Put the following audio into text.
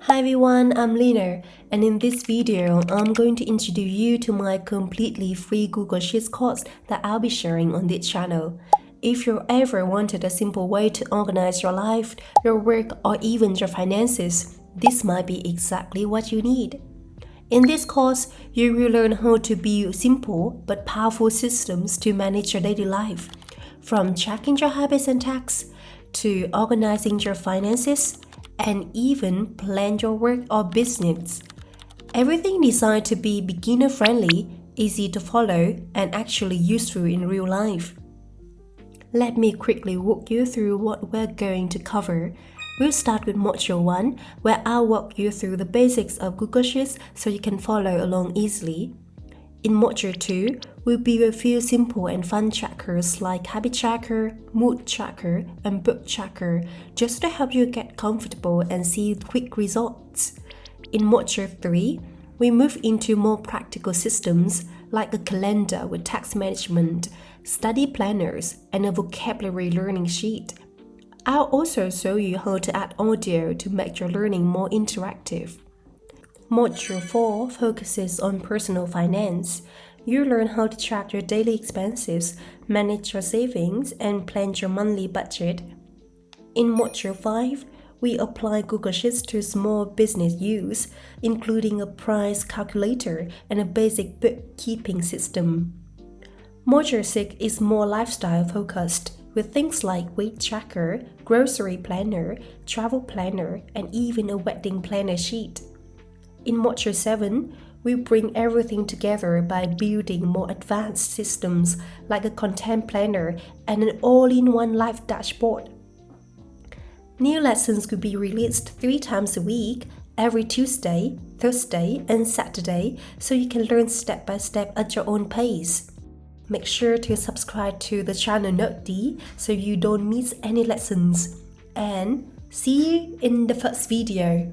Hi everyone, I'm Lina, and in this video, I'm going to introduce you to my completely free Google Sheets course that I'll be sharing on this channel. If you ever wanted a simple way to organize your life, your work, or even your finances, this might be exactly what you need. In this course, you will learn how to build simple but powerful systems to manage your daily life, from tracking your habits and tasks to organizing your finances and even plan your work or business. Everything designed to be beginner friendly, easy to follow, and actually useful in real life. Let me quickly walk you through what we're going to cover. We'll start with Module 1, where I'll walk you through the basics of Google Sheets so you can follow along easily. In Module 2, we'll build a few simple and fun trackers like Habit Tracker, Mood Tracker, and Book Tracker, just to help you get comfortable and see quick results. In Module 3, we move into more practical systems like a calendar with task management, study planners, and a vocabulary learning sheet. I'll also show you how to add audio to make your learning more interactive. Module 4 focuses on personal finance. You learn how to track your daily expenses, manage your savings, and plan your monthly budget. In Module 5, we apply Google Sheets to small business use, including a price calculator and a basic bookkeeping system. Module 6 is more lifestyle focused, with things like weight tracker, grocery planner, travel planner, and even a wedding planner sheet. In Module 7, we bring everything together by building more advanced systems like a content planner and an all-in-one life dashboard. New lessons could be released 3 times a week, every Tuesday, Thursday, and Saturday, so you can learn step by step at your own pace. Make sure to subscribe to the channel Note D so you don't miss any lessons. And see you in the first video.